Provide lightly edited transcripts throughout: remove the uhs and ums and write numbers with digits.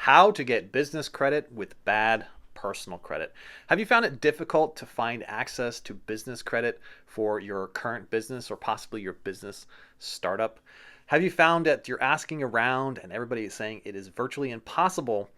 How to get business credit with bad personal credit. Have you found it difficult to find access to business credit for your current business or possibly your business startup? Have you found that you're asking around and everybody is saying it is virtually impossible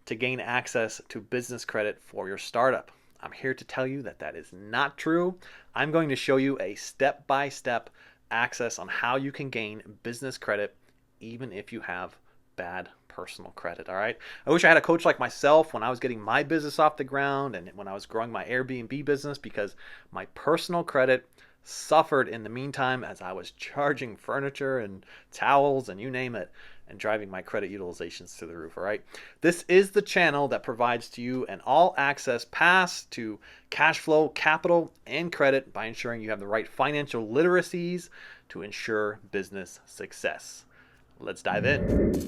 to gain access to business credit for your startup? I'm here to tell you that that is not true. I'm going to show you a step-by-step access on how you can gain business credit even if you have bad personal credit. All right. I wish I had a coach like myself when I was getting my business off the ground and when I was growing my Airbnb business, because my personal credit suffered in the meantime as I was charging furniture and towels and you name it and driving my credit utilizations to the roof. All right. This is the channel that provides to you an all access pass to cash flow, capital, and credit by ensuring you have the right financial literacies to ensure business success. Let's dive in.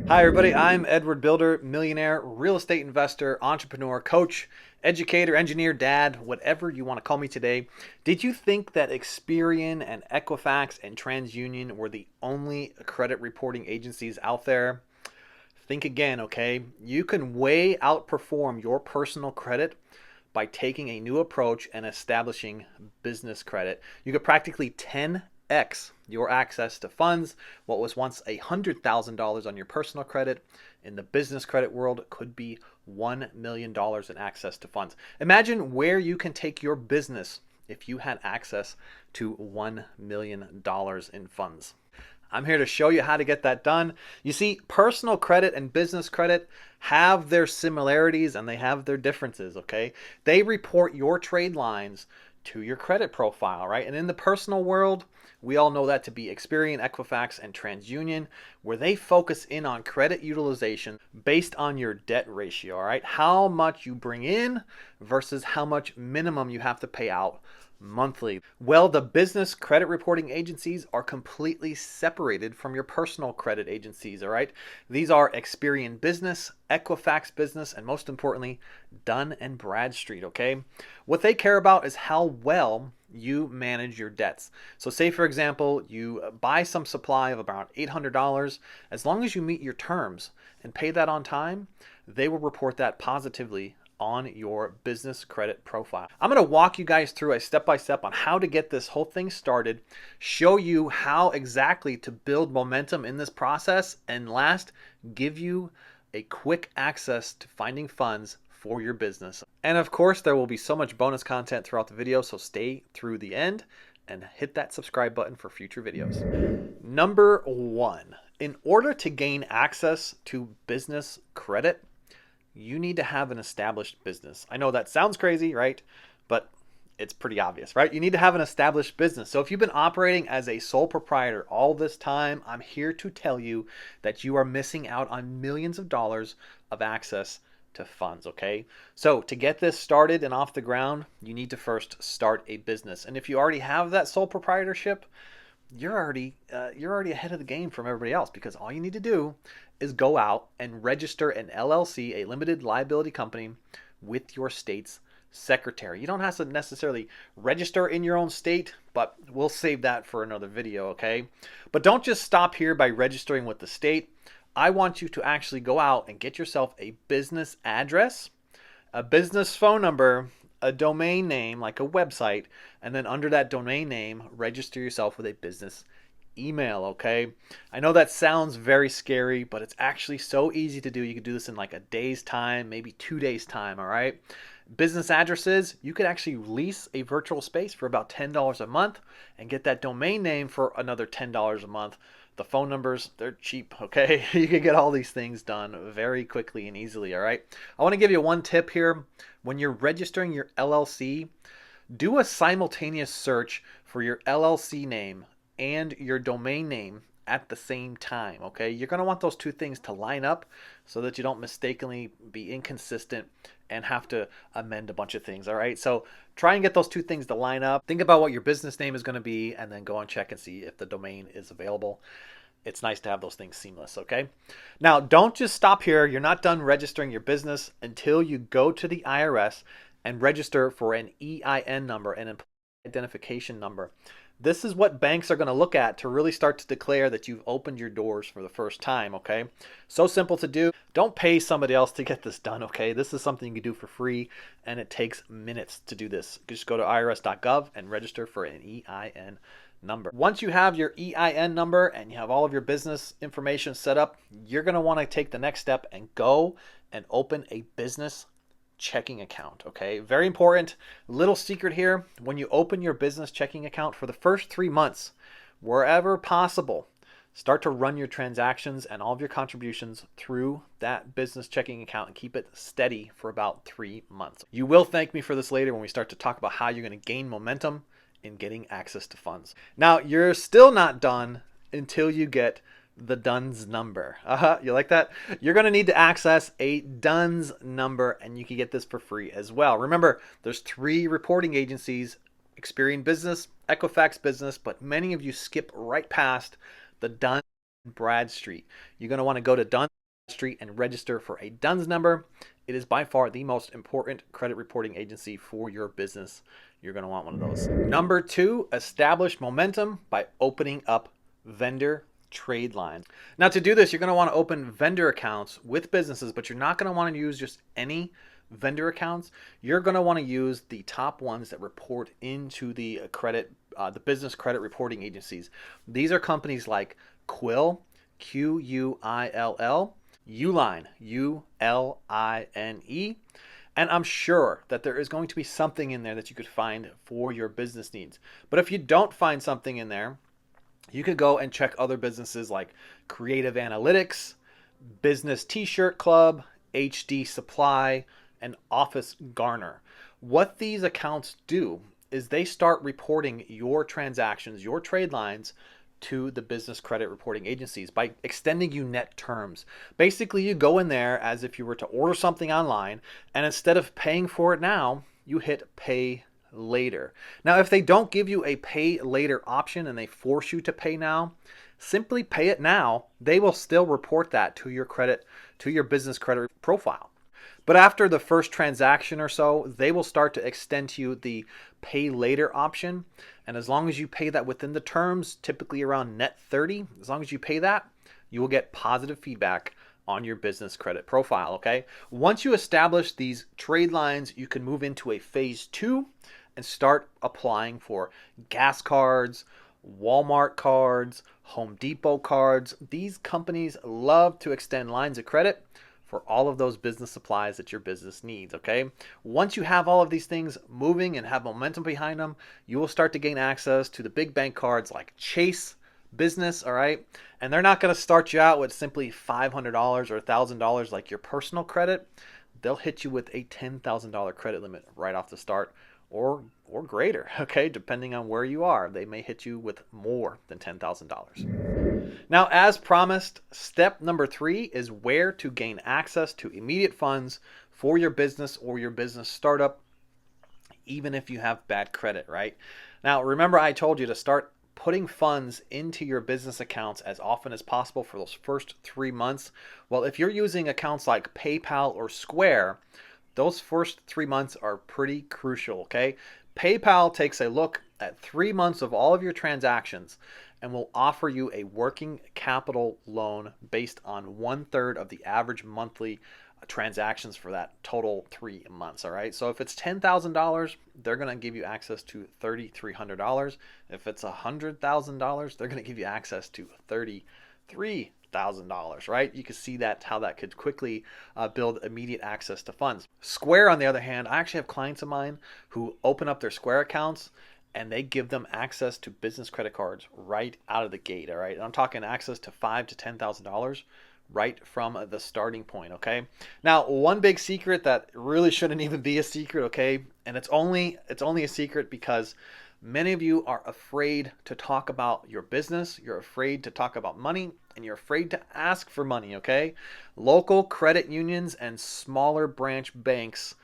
Hi everybody, I'm Edward Bilder, millionaire, real estate investor, entrepreneur, coach, educator, engineer, dad, whatever you want to call me today. Did you think that Experian and Equifax and TransUnion were the only credit reporting agencies out there? Think again, okay? You can way outperform your personal credit by taking a new approach and establishing business credit. You could practically 10x your access to funds. What was once $100,000 on your personal credit in the business credit world could be $1 million in access to funds. Imagine where you can take your business if you had access to $1 million in funds. I'm here to show you how to get that done. You see, personal credit and business credit have their similarities and they have their differences, okay? They report your trade lines to your credit profile, right? And in the personal world, we all know that to be Experian, Equifax, and TransUnion, where they focus in on credit utilization based on your debt ratio, all right? How much you bring in versus how much minimum you have to pay out monthly. Well, the business credit reporting agencies are completely separated from your personal credit agencies, all right? These are Experian Business, Equifax Business, and most importantly, Dun & Bradstreet, okay? What they care about is how well you manage your debts. So say, for example, you buy some supply of about $800. As long as you meet your terms and pay that on time, they will report that positively on your business credit profile. I'm going to walk you guys through a step-by-step on how to get this whole thing started, show you how exactly to build momentum in this process, and last, give you a quick access to finding funds for your business. And of course, there will be so much bonus content throughout the video, so stay through the end and hit that subscribe button for future videos. Number one, in order to gain access to business credit, you need to have an established business. I know that sounds crazy, right? But it's pretty obvious, right? You need to have an established business. So if you've been operating as a sole proprietor all this time, I'm here to tell you that you are missing out on millions of dollars of access to funds, okay? So to get this started and off the ground, you need to first start a business. And if you already have that sole proprietorship, you're already ahead of the game from everybody else, because all you need to do is go out and register an LLC, a limited liability company, with your state's secretary. You don't have to necessarily register in your own state, but we'll save that for another video, okay? But don't just stop here by registering with the state. I want you to actually go out and get yourself a business address, a business phone number, a domain name, like a website, and then under that domain name, register yourself with a business email, okay? I know that sounds very scary, but it's actually so easy to do. You could do this in like a day's time, maybe 2 days time, all right? Business addresses, you could actually lease a virtual space for about $10 a month and get that domain name for another $10 a month. The phone numbers, they're cheap, okay? You can get all these things done very quickly and easily, all right? I want to give you one tip here. When you're registering your LLC, do a simultaneous search for your LLC name and your domain name at the same time, okay? You're going to want those two things to line up so that you don't mistakenly be inconsistent and have to amend a bunch of things, all right? So try and get those two things to line up. Think about what your business name is going to be and then go and check and see if the domain is available. It's nice to have those things seamless, okay? Now, don't just stop here. You're not done registering your business until you go to the IRS and register for an EIN number, an identification number. This is what banks are going to look at to really start to declare that you've opened your doors for the first time, okay? So simple to do. Don't pay somebody else to get this done, okay? This is something you can do for free, and it takes minutes to do this. Just go to irs.gov and register for an EIN number. Once you have your EIN number and you have all of your business information set up, you're going to want to take the next step and go and open a business checking account. Okay, very important. Little secret here: when you open your business checking account, for the first 3 months, wherever possible, start to run your transactions and all of your contributions through that business checking account and keep it steady for about 3 months. You will thank me for this later when we start to talk about how you're going to gain momentum in getting access to funds. Now, you're still not done until you get the DUNS number. You like that? You're going to need to access a DUNS number, and you can get this for free as well. Remember, there's 3 reporting agencies: Experian Business, Equifax Business, but many of you skip right past the Dun & Bradstreet. You're going to want to go to Dun & Bradstreet and register for a DUNS number. It is by far the most important credit reporting agency for your business. You're going to want one of those. Number 2, establish momentum by opening up vendor trade lines. Now, to do this, you're going to want to open vendor accounts with businesses, but you're not going to want to use just any vendor accounts. You're going to want to use the top ones that report into the the business credit reporting agencies. These are companies like Quill, Quill, Uline, Uline, and I'm sure that there is going to be something in there that you could find for your business needs. But if you don't find something in there, you could go and check other businesses like Creative Analytics, Business T-Shirt Club, HD Supply, and Office Garner. What these accounts do is they start reporting your transactions, your trade lines, to the business credit reporting agencies by extending you net terms. Basically, you go in there as if you were to order something online, and instead of paying for it now, you hit pay later. Now, if they don't give you a pay later option and they force you to pay now, simply pay it now. They will still report that to your business credit profile. But after the first transaction or so, they will start to extend to you the pay later option. And as long as you pay that within the terms, typically around net 30, as long as you pay that, you will get positive feedback on your business credit profile, okay? Once you establish these trade lines, you can move into a phase 2 and start applying for gas cards, Walmart cards, Home Depot cards. These companies love to extend lines of credit for all of those business supplies that your business needs, okay? Once you have all of these things moving and have momentum behind them, you will start to gain access to the big bank cards like Chase Business, all right? And they're not going to start you out with simply $500 or $1,000 like your personal credit. They'll hit you with a $10,000 credit limit right off the start, or greater, okay? Depending on where you are, they may hit you with more than $10,000. Now, as promised, step number 3 is where to gain access to immediate funds for your business or your business startup, even if you have bad credit, right? Now, remember I told you to start putting funds into your business accounts as often as possible for those first 3 months. Well, if you're using accounts like PayPal or Square, those first 3 months are pretty crucial, okay? PayPal takes a look at 3 months of all of your transactions and will offer you a working capital loan based on 1/3 of the average monthly transactions for that total 3 months, all right? So if it's $10,000, they're going to give you access to $3,300. If it's $100,000, they're going to give you access to $33,000, right? You can see that how that could quickly build immediate access to funds. Square, on the other hand, I actually have clients of mine who open up their Square accounts and they give them access to business credit cards right out of the gate, all right? And I'm talking access to $5,000 to $10,000 right from the starting point, okay? Now, one big secret that really shouldn't even be a secret, okay? And it's only a secret because many of you are afraid to talk about your business, you're afraid to talk about money, and you're afraid to ask for money, okay? Local credit unions and smaller branch banks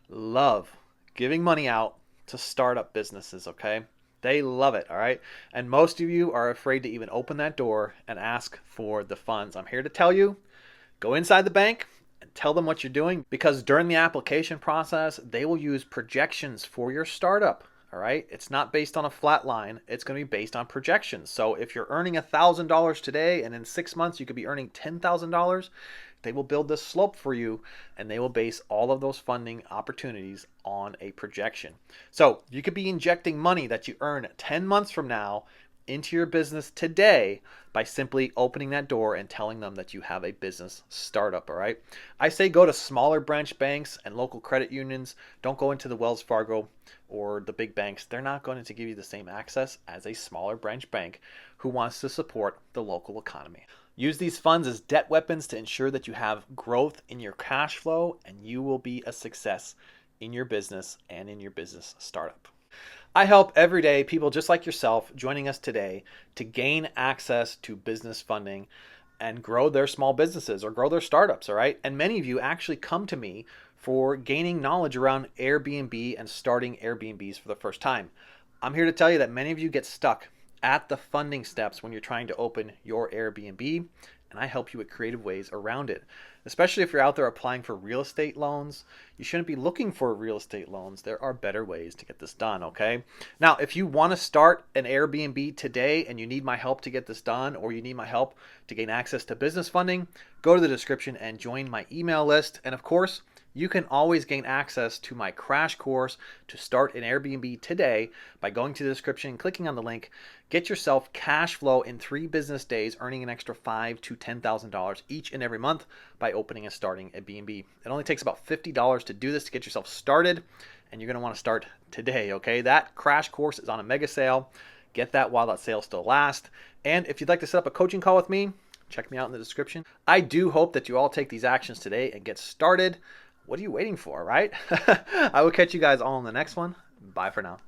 love giving money out to startup businesses, okay? They love it, all right? And most of you are afraid to even open that door and ask for the funds. I'm here to tell you, go inside the bank and tell them what you're doing, because during the application process, they will use projections for your startup All right. It's not based on a flat line. It's going to be based on projections. So if you're earning $1,000 today and in 6 months you could be earning $10,000, they will build this slope for you and they will base all of those funding opportunities on a projection. So you could be injecting money that you earn 10 months from now into your business today by simply opening that door and telling them that you have a business startup. All right. I say go to smaller branch banks and local credit unions. Don't go into the Wells Fargo or the big banks. They're not going to give you the same access as a smaller branch bank who wants to support the local economy. Use these funds as debt weapons to ensure that you have growth in your cash flow and you will be a success in your business and in your business startup. I help every day people just like yourself joining us today to gain access to business funding and grow their small businesses or grow their startups, all right? And many of you actually come to me for gaining knowledge around Airbnb and starting Airbnbs for the first time. I'm here to tell you that many of you get stuck at the funding steps when you're trying to open your Airbnb, and I help you with creative ways around it. Especially if you're out there applying for real estate loans, you shouldn't be looking for real estate loans. There are better ways to get this done, okay? Now, if you want to start an Airbnb today and you need my help to get this done, or you need my help to gain access to business funding, go to the description and join my email list. And of course, you can always gain access to my crash course to start an Airbnb today by going to the description and clicking on the link. Get yourself cash flow in 3 business days, earning an extra $5,000 to $10,000 each and every month by opening and starting a B&B. It only takes about $50 to do this to get yourself started, and you're going to want to start today, okay? That crash course is on a mega sale. Get that while that sale still lasts. And if you'd like to set up a coaching call with me, check me out in the description. I do hope that you all take these actions today and get started. What are you waiting for, right? I will catch you guys all in the next one. Bye for now.